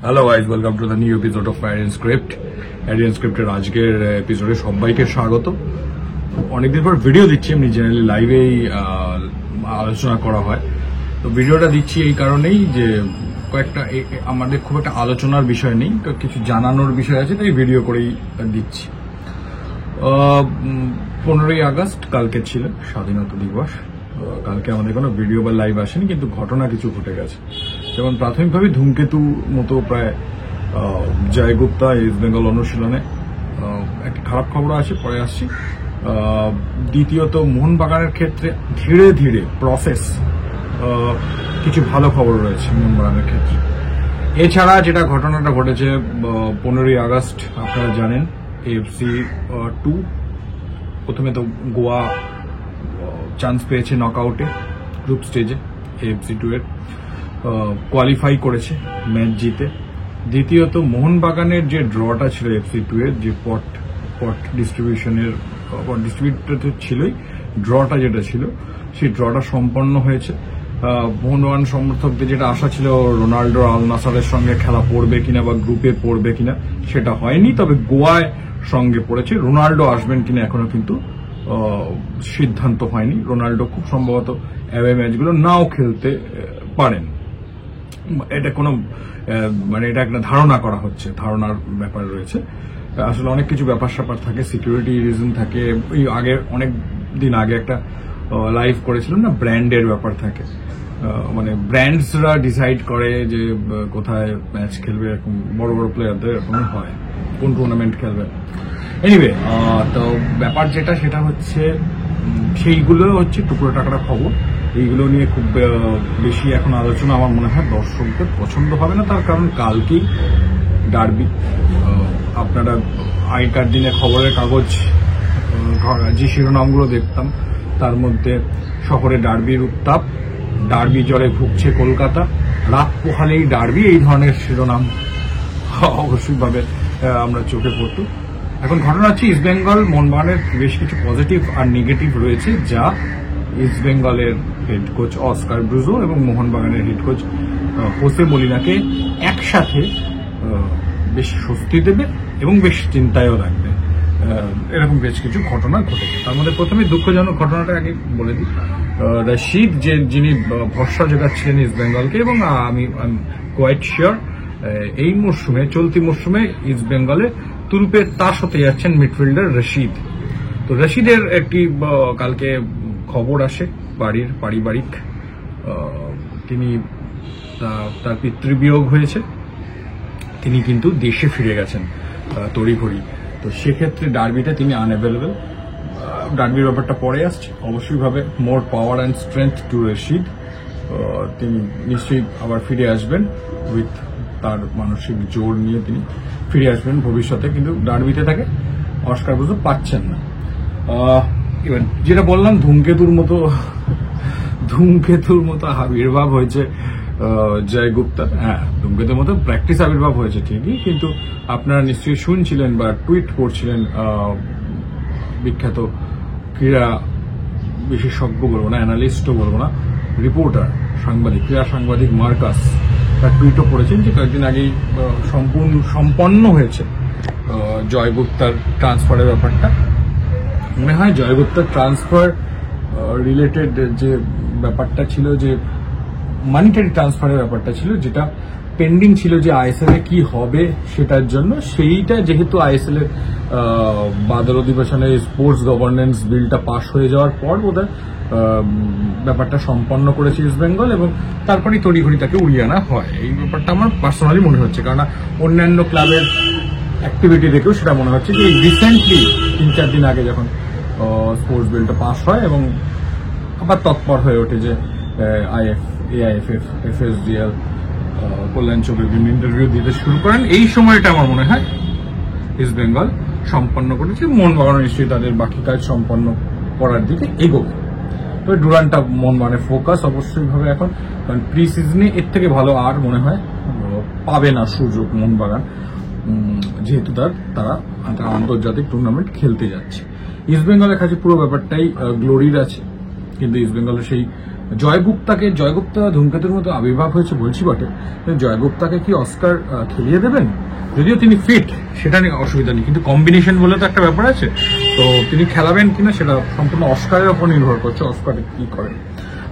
Hello guys, welcome to the new episode of Aryan script. Aryan স্ক্রিপ্টের আজকের এপিসোডে সবাইকে স্বাগত। অনেকদিন পর ভিডিও দিচ্ছি, এমনি জেনারেলি লাইভেই আলোচনা করা হয়। তো ভিডিওটা দিচ্ছি এই কারণেই যে কয়েকটা আমাদের খুব একটা আলোচনার বিষয় নেই, তো কিছু জানানোর বিষয় আছে, তাই ভিডিও করেই দিচ্ছি। 15ই আগস্ট কালকে ছিল স্বাধীনতা দিবস। কালকে আমাদের কোনো ভিডিও বা লাইভ আসেনি, কিন্তু ঘটনা কিছু ঘটে গেছে। যেমন প্রাথমিকভাবে ধূমকেতু মতো প্রায় জয় গুপ্তা ইস্ট বেঙ্গল অনুশীলনে একটা খারাপ খবর আছে, পরে আসছি। দ্বিতীয়ত মোহনবাগানের ক্ষেত্রে ধীরে ধীরে প্রসেস কিছু ভালো খবর রয়েছে মোহনবাগানের ক্ষেত্রে। এছাড়া যেটা ঘটনাটা ঘটেছে 15ই আগস্ট, আপনারা জানেন AFC 2 প্রথমে তো গোয়া চান্স পেয়েছে নকআউটে গ্রুপ স্টেজে, AFC 2 এর কোয়ালিফাই করেছে ম্যাচ জিতে। দ্বিতীয়ত মোহনবাগানের যে ড্রটা ছিল AFC 2 এর, যে পট ডিস্ট্রিবিউশনের ডিস্ট্রিবিউটর ছিলই, ড্রটা যেটা ছিল সেই ড্রটা সম্পন্ন হয়েছে। মোহনবাগান সমর্থকদের যেটা আশা ছিল রোনাল্ডো আল নাসারের সঙ্গে খেলা পড়বে কিনা বা গ্রুপে পড়বে কিনা, সেটা হয়নি। তবে গোয়ায় সঙ্গে পড়েছে। রোনাল্ডো আসবেন কিনা এখনো কিন্তু সিদ্ধান্ত হয়নি। রোনাল্ডো খুব সম্ভবত অ্যাওয়ে ম্যাচগুলো নাও খেলতে পারেন। এটা কোনো এটা একটা ধারণা করা হচ্ছে, ধারণার ব্যাপার রয়েছে। আসলে অনেক কিছু ব্যাপার স্যাপার থাকে, সিকিউরিটি রিজন থাকে। ওই আগে অনেক দিন আগে একটা লাইভ করেছিলাম না, ব্র্যান্ডের ব্যাপার থাকে। ব্র্যান্ডসরা ডিসাইড করে যে কোথায় ম্যাচ খেলবে, এরকম বড় বড় প্লেয়ারদের এরকমই হয়, কোন টুর্নামেন্ট খেলবে। এনিওয়ে, তো ব্যাপার যেটা সেটা হচ্ছে সেইগুলো হচ্ছে টুকরো টাকরা খবর। এইগুলো নিয়ে খুব বেশি এখন আলোচনা আমার মনে হয় দর্শকদের পছন্দ হবে না, তার কারণ কালকেই ডার্বি। আপনারা আগেকার দিনে খবরের কাগজ যে শিরোনামগুলো দেখতাম, তার মধ্যে শহরে ডার্বির উত্তাপ, ডার্বি জ্বরে ভুগছে কলকাতা, রাত পোহালেই ডার্বি, এই ধরনের শিরোনাম অবশ্যইভাবে আমরা চোখে পড়তো। এখন ঘটনা হচ্ছে ইস্ট বেঙ্গল মোহনবাগানের বেশ কিছু পজিটিভ আর নেগেটিভ রয়েছে, যা ইস্ট বেঙ্গলের হেড কোচ অস্কার ব্রুজো এবং মোহনবাগানের হেড কোচ হোসে মলিনাকে একসাথে বেশ স্বস্তি দেবে এবং বেশ চিন্তায়ও রাখবে। এরকম বেশ কিছু ঘটনা ঘটেছে। তার মধ্যে প্রথমে দুঃখজনক ঘটনাটা আগে বলে দিই। রশিদ, যিনি ভরসা জোগাচ্ছিলেন ইস্ট বেঙ্গলকে, এবং আমি কোয়াইট শিওর এই মরশুমে, চলতি মরশুমে ইস্ট বেঙ্গলে তুরুপের তাস হতে যাচ্ছেন মিডফিল্ডার রশিদ। তো রশিদের একটি কালকে খবর আসে পারিবারিক, তিনি তার পিতৃবিয়োগ হয়েছে, তিনি কিন্তু দেশে ফিরে গেছেন তড়িঘড়ি। তো সেক্ষেত্রে ডার্বিতে তিনি আনঅ্যাভেলেবল। ডার্বির ব্যাপারটা পরে আসছে। অবশ্যইভাবে more power and strength to Rashid, তিনি নিশ্চয়ই আবার ফিরে আসবেন উইথ তার মানসিক জোর নিয়ে তিনি ফিরে আসবেন ভবিষ্যতে, কিন্তু ডার্বিতে তাকে অস্কার ব্রুজো পাচ্ছেন না। এবার যেটা বললাম, ধূমকেতুর মতো আবির্ভাব হয়েছে জয় গুপ্তা। হ্যাঁ, ধূমকেতুর মতো প্র্যাকটিস আবির্ভাব হয়েছে ঠিকই, কিন্তু আপনারা নিশ্চয়ই শুনছিলেন বা টুইট করছিলেন বিখ্যাত ক্রীড়া বিশেষজ্ঞ বলবো না, অ্যানালিস্টও বলবো না, রিপোর্টার, সাংবাদিক, ক্রীড়া সাংবাদিক মার্কাস তার টুইটও করেছেন যে কয়েকদিন আগেই সম্পন্ন হয়েছে জয় গুপ্তার ট্রান্সফারের ব্যাপারটা। মনে হয় জয় গুপ্তার ট্রান্সফার রিলেটেড যে ব্যাপারটা ছিল, যে মানিটারি ট্রান্সফারের ব্যাপারটা ছিল, যেটা পেন্ডিং ছিল যে আইএসএল এ কি হবে সেটার জন্য, সেইটা যেহেতু আইএসএল এর বাদল অধিবেশনে স্পোর্টস গভর্নেন্স বিলটা পাস হয়ে যাওয়ার পর বোধহয় ব্যাপারটা সম্পন্ন করেছে ইস্ট বেঙ্গল, এবং তারপরেই তড়িঘড়ি তাকে উড়িয়ে আনা হয়। এই ব্যাপারটা আমার পার্সোনালি মনে হচ্ছে, কারণ অন্যান্য ক্লাবের অ্যাক্টিভিটি দেখেও সেটা মনে হচ্ছে যে রিসেন্টলি 3-4 দিন আগে যখন স্পোর্টস বিলটা পাস হয় এবং আবার তৎপর হয়ে ওঠে যে AIFF, FSDL, কল্যাণ চৌবে বিভিন্ন ইন্টারভিউ দিতে শুরু করেন, এই সময়টা আমার মনে হয় ইস্ট বেঙ্গল সম্পন্ন করেছে। মোহনবাগান নিশ্চয়ই তাদের বাকি কাজ সম্পন্ন করার দিকে এগোবে। তবে ডুরান্টটা মোহনবাগানের ফোকাস অবশ্যইভাবে এখন, কারণ প্রি সিজনে এর থেকে ভালো আর মনে হয় পাবে না সুযোগ মোহনবাগান, যেহেতু তারা আন্তর্জাতিক টুর্নামেন্ট খেলতে যাচ্ছে। ইস্ট বেঙ্গলের কাছে পুরো ব্যাপারটাই গ্লোরির আছে, কিন্তু ইস্ট বেঙ্গলের সেই জয়গুপ্তা ধূমকেতুর মতো আবির্ভাব হয়েছে বলছি বটে, জয়গুপ্তাকে কি অস্কার খেলিয়ে দেবেন? যদিও তিনি ফিট, সেটা নিয়ে অসুবিধা নেই, কিন্তু কম্বিনেশন বলে তো একটা ব্যাপার আছে, তো তিনি খেলাবেন কিনা সেটা সম্পূর্ণ অস্কারের উপর নির্ভর করছে, অস্কারে কি করেন।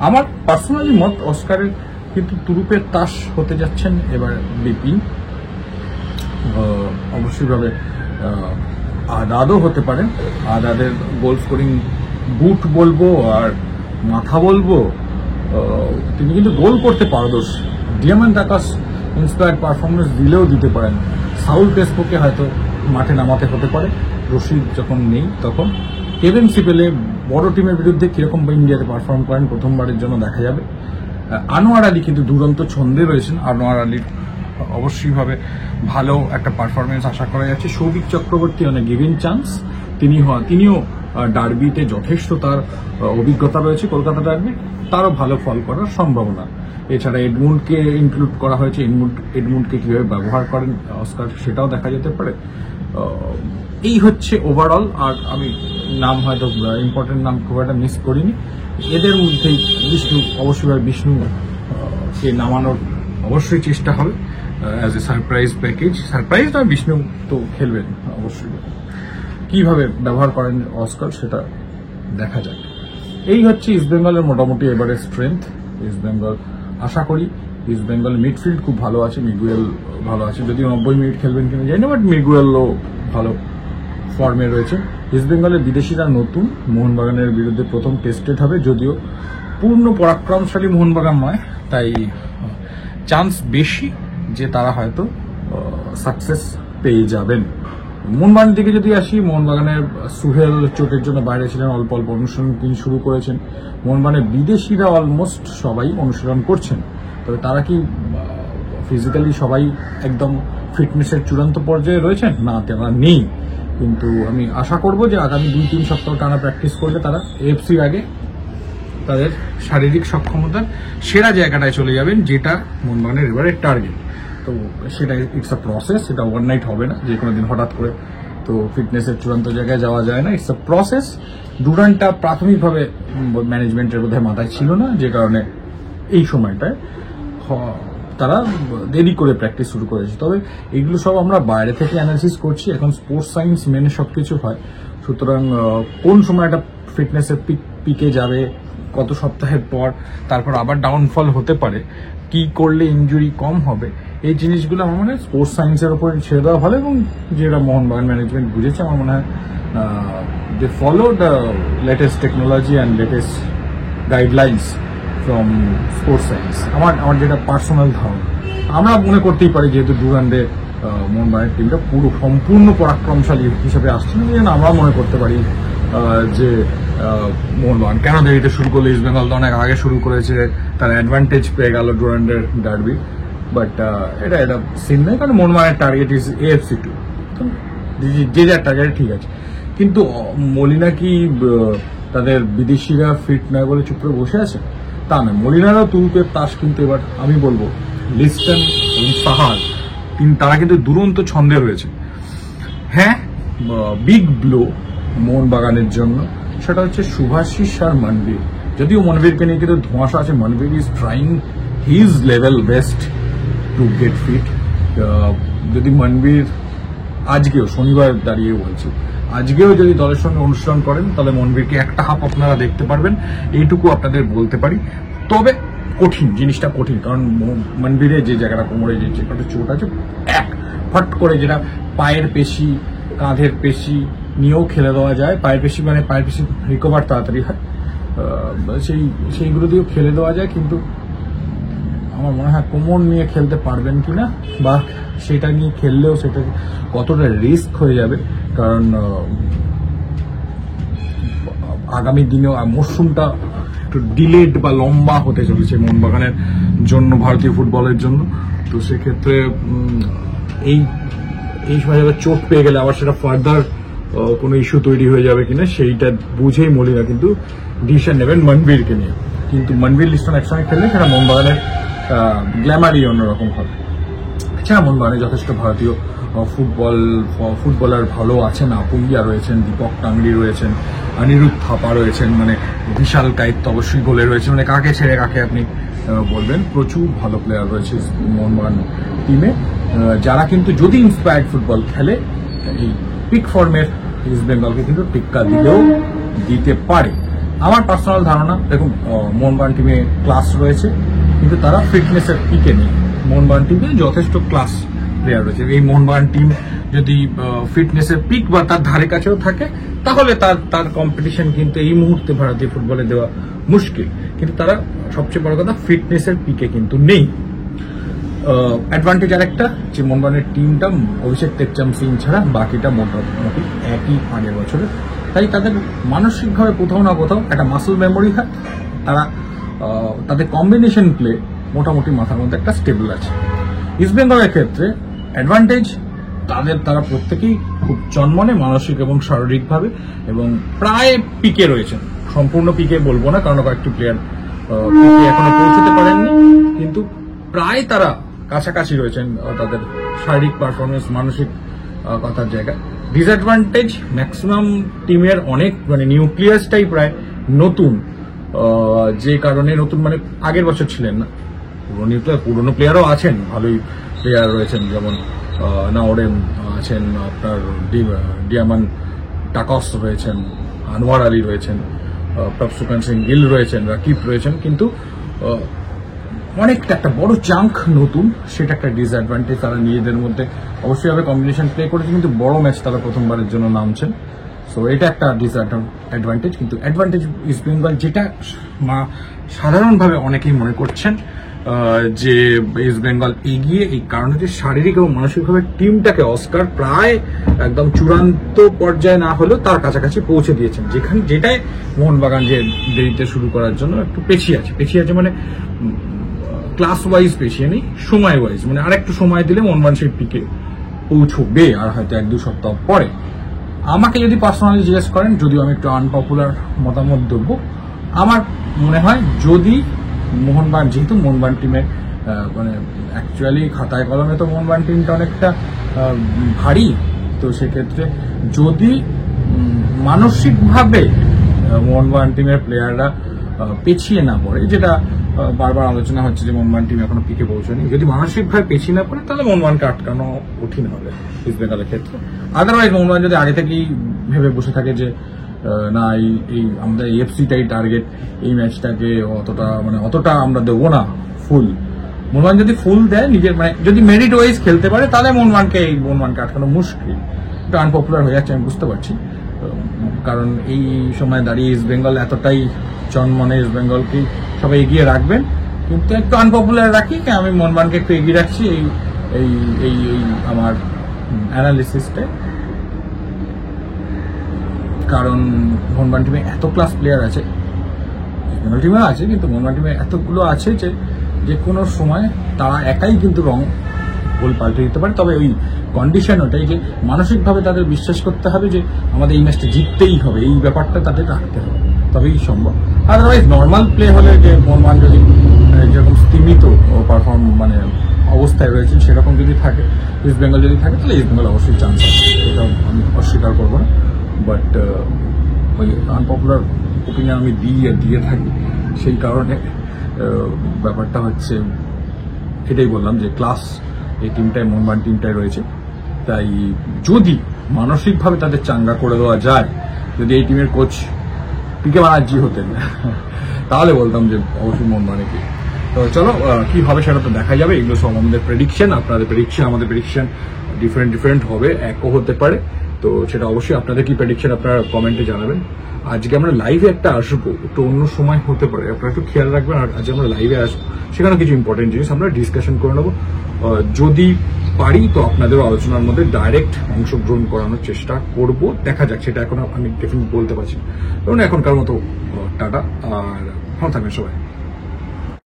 আমার পার্সোনালি মত, অস্কারের কিন্তু তুরুপের তাস হতে যাচ্ছেন এবার বিপিন। অবশ্যইভাবে আদাদও হতে পারেন, আদাদের গোল স্কোরিং বুট বলবো আর মাথা বলবো, তিনি কিন্তু গোল করতে পারদর্শী। ডিয়ামন্ড আকাশ ইন্সপায়ার্ড পারফরমেন্স দিলেও দিতে পারেন। সাউল পেসকোকে হয়তো মাঠে নামাতে হতে পারে রশিদ যখন নেই তখন। কেভিন সিপেলে বড় টিমের বিরুদ্ধে কিরকম ইন্ডিয়াতে পারফর্ম করেন প্রথমবারের জন্য দেখা যাবে। আনোয়ার আলী কিন্তু দুরন্ত ছন্দে রয়েছেন, আনোয়ার আলীর অবশ্যইভাবে ভালো একটা পারফরমেন্স আশা করা যাচ্ছে। সৌভিক চক্রবর্তী অনেক গিভিং চান্স, তিনিও ডার্বিতে যথেষ্ট তার অভিজ্ঞতা রয়েছে, কলকাতা ডার্বি, তারও ভালো ফল করার সম্ভাবনা। এছাড়া এডমুন্ডকে ইনক্লুড করা হয়েছে, এডমুন্ডকে কিভাবে ব্যবহার করেন অস্কার সেটাও দেখা যেতে পারে। এই হচ্ছে ওভারঅল। আর আমি নাম হয়তো ইম্পর্টেন্ট নাম খুব একটা মিস করিনি, এদের মধ্যেই বিষ্ণুকে নামানোর অবশ্যই চেষ্টা হবে as a surprise package. Surprise নয়, বিষ্ণু তো খেলবেন অবশ্যই, কিভাবে ব্যবহার করেন অস্কার সেটা দেখা যাক। এই হচ্ছে ইস্টবেঙ্গলের মোটামুটি এবারে স্ট্রেংথ। ইস্টবেঙ্গল আশা করি, ইস্টবেঙ্গলের মিডফিল্ড খুব ভালো আছে, মিগুয়েল ভালো আছে, যদিও 90 মিনিট খেলবেন কিনা জানি না, বাট মিগুয়েলও ভালো ফর্মে রয়েছে। ইস্টবেঙ্গলের বিদেশিরা নতুন, মোহনবাগানের বিরুদ্ধে প্রথম টেস্টেড হবে, যদিও পূর্ণ পরাক্রমশালী মোহনবাগান নয়, তাই চান্স বেশি যে তারা হয়তো সাকসেস পেয়ে যাবেন। মোহনবাগানের দিকে যদি আসি, মোহনবাগানের সুহেল চোটের জন্য বাইরে ছিলেন, অল্প অল্প অনুশীলন তিনি শুরু করেছেন। মোহনবাগানের বিদেশিরা অলমোস্ট সবাই অনুশীলন করছেন, তবে তারা কি ফিজিক্যালি সবাই একদম ফিটনেসের চূড়ান্ত পর্যায়ে রয়েছেন? না, তারা নেই। কিন্তু আমি আশা করব যে আগামী 2-3 সপ্তাহ টানা প্র্যাকটিস করলে তারা এএফসির আগে তাদের শারীরিক সক্ষমতার সেরা জায়গাটায় চলে যাবেন, যেটা মোহনবাগানের এবারে টার্গেট। তো সেটা ইটস আ প্রসেস, সেটা ওভারনাইট হবে না, যে কোনো দিন হঠাৎ করে তো ফিটনেসের চূড়ান্ত জায়গায় যাওয়া যায় না, ইটস আ প্রসেস। ডুরান্টটা প্রাথমিকভাবে ম্যানেজমেন্টের বোধহয় মাথায় ছিল না, যে কারণে এই সময়টায় তারা দেরি করে প্র্যাকটিস শুরু করেছে। তবে এগুলো সব আমরা বাইরে থেকে অ্যানালিসিস করছি, এখন স্পোর্টস সায়েন্স মেনে সবকিছু হয়। সুতরাং কোন সময়টা ফিটনেসের পিকে যাবে, কত সপ্তাহের পর তারপর আবার ডাউনফল হতে পারে, কি করলে ইনজুরি কম হবে, এই জিনিসগুলো আমার মনে হয় স্পোর্টস সায়েন্সের উপর ছেড়ে দেওয়া ভালো। এবং যেটা মোহনবাগান ম্যানেজমেন্ট বুঝেছে, আমার মনে হয় they follow the latest technology and latest guidelines from sports science. আমার যেটা পার্সোনাল ধারণা, আমরা মনে করতেই পারি যেহেতু ডুরান্ডে মোহনবাগানের টিমটা সম্পূর্ণ পরাক্রমশালী হিসেবে আসছে না, যেন আমরা মনে করতে পারি যে মোহনবাগান কেন দেরিতে শুরু করলো, ইস্টবেঙ্গল তো অনেক আগে শুরু করেছে, তার অ্যাডভান্টেজ পেয়ে গেল ডুরান্ডের ডার্বি। বাট এটা সিন নেই, কারণ মোহনবাগানের টার্গেট ইজ AFC 2, যে যার টার্গেট ঠিক আছে। কিন্তু মলিনা কি তাদের বিদেশিরা ফিট নয় বলে চুপ করে বসে আছে? তা নয়, মলিনারও তুরুপের তাস কিন্তু এবার আমি বলবো লিস্টন এবং সাহার তারা কিন্তু দুরন্ত ছন্দে রয়েছে। হ্যাঁ, বিগ ব্লো মোহনবাগানের জন্য সেটা হচ্ছে শুভাশিস আর মনবীর। যদিও মনবীরকে নিয়ে কিন্তু ধোঁয়াশা আছে, Manvir is trying his level best to get fit. যদি মনবীর আজকেও, শনিবার দাঁড়িয়ে বলছি, আজকেও যদি দলের সঙ্গে অনুশীলন করেন, তাহলে মনবীরকে একটা হাফ আপনারা দেখতে পারবেন, এইটুকু আপনাদের বলতে পারি। তবে কঠিন, জিনিসটা কঠিন, কারণ মনবীরের যে জায়গাটা কোমরে যে একটা চোট আছে, ফট করে যেটা পায়ের পেশি, কাঁধের পেশি নিয়েও খেলে দেওয়া যায়, পায়ের পেশি রিকভার তাড়াতাড়ি হয়, সেইগুলো দিয়েও খেলে দেওয়া যায়। কিন্তু আমার মনে হয় কোমর নিয়ে খেলতে পারবেন কিনা, বা সেটা নিয়ে খেললেও সেটা কতটা রিস্ক হয়ে যাবে, কারণ আগামী দিনেও মরশুমটা একটু ডিলেড বা লম্বা হতে চলেছে মোহনবাগানের জন্য, ভারতীয় ফুটবলের জন্য। তো সেক্ষেত্রে এই সময় চোট পেয়ে গেলে আবার সেটা ফার্দার কোনো ইস্যু তৈরি হয়ে যাবে কিনা, সেইটা বুঝেই মলিনা কিন্তু ডিসিশন নেবেন মনবীরকে নিয়ে। কিন্তু মনবীর লিস্টন একসঙ্গে খেললে সেটা মোহনবাগানের গ্ল্যামারই অন্যরকম হবে। থাকছে না মোহনবাগানে যথেষ্ট ভারতীয় ফুটবলার ভালো আছেন, আপুইয়া রয়েছেন, দীপক টাংরি রয়েছেন, অনিরুদ্ধ থাপা রয়েছেন, মানে বিশাল কাইত অবশ্যই গোলে রয়েছে, মানে কাকে ছেড়ে কাকে আপনি বলবেন, প্রচুর ভালো প্লেয়ার রয়েছে মোহনবাগান টিমে, যারা কিন্তু যদি ইন্সপায়ার্ড ফুটবল খেলে এই পিক ফর্মের ইস্ট বেঙ্গলকে কিন্তু টিক্কা দিতে পারে। আমার পার্সোনাল ধারণা, দেখুন মোহনবাগান টিমে ক্লাস রয়েছে কিন্তু তারা ফিটনেসের পিকে নেই। মোহনবাগান টিমে যথেষ্ট ক্লাস প্লেয়ার রয়েছে। এই মোহনবাগান টিম যদি ফিটনেসের পিক বা তার ধারে কাছেও থাকে তাহলে তার কম্পিটিশন কিন্তু এই মুহূর্তে ভারতীয় ফুটবলে দেওয়া মুশকিল, কিন্তু তারা সবচেয়ে বড় কথা ফিটনেসের পিকে কিন্তু নেই। অ্যাডভান্টেজ আরেকটা যে মোহনবাগানের টিমটা অভিষেক টেকচাম সিং ছাড়া বাকিটা মোটামুটি একই আগের বছরে, তাই তাদের মানসিকভাবে কোথাও না কোথাও একটা মাসল মেমোরি হয়, তাদের কম্বিনেশন প্লে মোটামুটি মাথার মধ্যে একটা স্টেবল আছে। ইস্ট বেঙ্গলের ক্ষেত্রে অ্যাডভান্টেজ তারা প্রত্যেকেই খুব চনমনে মানসিক এবং শারীরিকভাবে এবং প্রায় পিকে রয়েছেন। সম্পূর্ণ পিকে বলবো না কারণ কয়েকটি প্লেয়ার পিকে এখনো পৌঁছতে পারেননি, কিন্তু প্রায় তারা কাছাকাছি রয়েছেন তাদের শারীরিক পারফরমেন্স, মানসিক কথার জায়গায়। ডিসঅ্যাডভান্টেজ ম্যাক্সিমাম টিমের অনেক মানে নিউক্লিয়াসটাই প্রায় নতুন, যে কারণে নতুন মানে আগের বছর ছিলেন না। পুরনো প্লেয়ারও আছেন, ভালোই প্লেয়ার রয়েছেন, যেমন নাওরেম আছেন, আপনার ডিয়ামান টাকস রয়েছেন, আনোয়ার আলী রয়েছেন, প্রভসুকান সিং গিল রয়েছেন, রাকিব রয়েছেন, কিন্তু অনেকটা একটা বড় চাঙ্ক নতুন, সেটা একটা ডিসঅ্যাডভান্টেজ। তারা নিজেদের মধ্যে অবশ্যই ভাবে কম্বিনেশন প্লে করেছে, কিন্তু বড় ম্যাচ তারা প্রথমবারের জন্য নামছেন, সো এটা একটা ডিসঅ্যাডভান্টেজ। কিন্তু অ্যাডভান্টেজ ইস্ট বেঙ্গল যেটা সাধারণভাবে অনেকেই মনে করছেন যে ইস্ট বেঙ্গল এগিয়ে, এই কারণে যে শারীরিক এবং মানসিকভাবে টিমটাকে অস্কার প্রায় একদম চূড়ান্ত পর্যায়ে না হলেও তার কাছাকাছি পৌঁছে দিয়েছেন, যেটাই মোহনবাগান যে দেরিতে শুরু করার জন্য একটু পেছিয়ে আছে মানে ক্লাস ওয়াইজ পেছিয়ে নেই, সময় ওয়াইজ মানে আরেকটু সময় দিলে মোহনবাগান সেই পিকে পৌঁছবে, আর হয়তো 1-2 সপ্তাহ পরে। আমাকে যদি পার্সোনালি জিজ্ঞেস করেন, যদিও আমি একটু আনপপুলার মতামত দেবো, আমার মনে হয় যদি মোহনবাগান, যেহেতু মোহনবাগান টিমের মানে অ্যাকচুয়ালি খাতায় কলমে তো মোহনবাগান টিমটা অনেকটা ভারী, তো সেক্ষেত্রে যদি মানসিকভাবে মোহনবাগান টিমের প্লেয়াররা পেছিয়ে না পড়ে, যেটা বারবার আলোচনা হচ্ছে যে মোহনবাগান টিম এখনো পিকে পৌঁছায়নি, যদি মানসিকভাবে পেছিয়ে না পড়ে তাহলে মোহনবাগানকে আটকানো কঠিন হবে ইস্ট বেঙ্গলের ক্ষেত্রে। আদারওয়াইজ মোহনবাগান যদি আগে থেকেই ভেবে বসে থাকে যে না এই আমাদের এফসিটাই টার্গেট, এই ম্যাচটাকে অতটা আমরা দেবো না ফুল, মোহনবাগান যদি ফুল দেয় নিজের মানে যদি মেরিট ওয়াইজ খেলতে পারে তাহলে মোহনবাগানকে আটকানো মুশকিল। একটু আনপপুলার হয়ে যাচ্ছে আমি বুঝতে পারছি, কারণ এই সময় দাঁড়িয়ে ইস্ট বেঙ্গল এতটাই চনমনে ইস্ট বেঙ্গলকে সবাই এগিয়ে রাখবেন, কিন্তু একটু আনপপুলার রাখি, আমি মোহনবাগানকে একটু এগিয়ে রাখছি এই আমার অ্যানালিসিসটা। কারণ মোহনবাগান টিমে এত ক্লাস প্লেয়ার আছে, বেঙ্গল টিমেও আছে, কিন্তু মোহনবাগান টিমে এতগুলো আছে যে কোনো সময় তারা একাই কিন্তু গোল পাল্টে দিতে পারে। তবে ওই কন্ডিশন ওটাই যে মানসিকভাবে তাদের বিশ্বাস করতে হবে যে আমাদের এই ম্যাচটা জিততেই হবে, এই ব্যাপারটা তাদের রাখতে হবে, তবেই সম্ভব। আদারওয়াইজ নর্মাল প্লে হলে যে মোহনবাগান যদি যেরকম স্তীমিত পারফর্ম মানে অবস্থায় রয়েছেন সেরকম যদি থাকে, ইস্ট বেঙ্গল যদি থাকে, তাহলে ইস্ট বেঙ্গল অবশ্যই চান্স আছে, সেটা আমি অস্বীকার করবো না। বাট ওই আনপপুলার ওপিনিয়ন আমি দিয়ে থাকি, সেই কারণে ব্যাপারটা হচ্ছে এটাই বললাম যে ক্লাস এই টিমটায় মোহনবাগান টিমটায় রয়েছে, তাই যদি মানসিকভাবে তাদের চাঙ্গা করে দেওয়া যায়, যদি এই টিমের কোচ পিকে ব্যানার্জি হতেন তাহলে বলতাম যে অবশ্যই মোহনবাগানে কি। তো চলো কি হবে সেটা তো দেখা যাবে, এগুলো সব আমাদের প্রেডিকশন, আপনাদের প্রেডিকশন, আমাদের প্রেডিকশন ডিফারেন্ট হবে, একও হতে পারে, তো সেটা অবশ্যই আপনাদের কি প্রেডিকশন আপনারা কমেন্টে জানাবেন। আজকে আমরা লাইভে একটা আসবো, একটু অন্য সময় হতে পারে, আপনারা একটু খেয়াল রাখবেন। আর আজকে আমরা লাইভে আসবো, সেখানে কিছু ইম্পর্টেন্ট জিনিস আমরা ডিসকাশন করে নেবো, যদি পারি তো আপনাদেরও আলোচনার মধ্যে ডাইরেক্ট অংশগ্রহণ করানোর চেষ্টা করব, দেখা যাক, সেটা এখন আমি ডেফিনেটলি বলতে পারছি। কারণ এখনকার মতো টাটা, আর ভালো থাকবেন সবাই।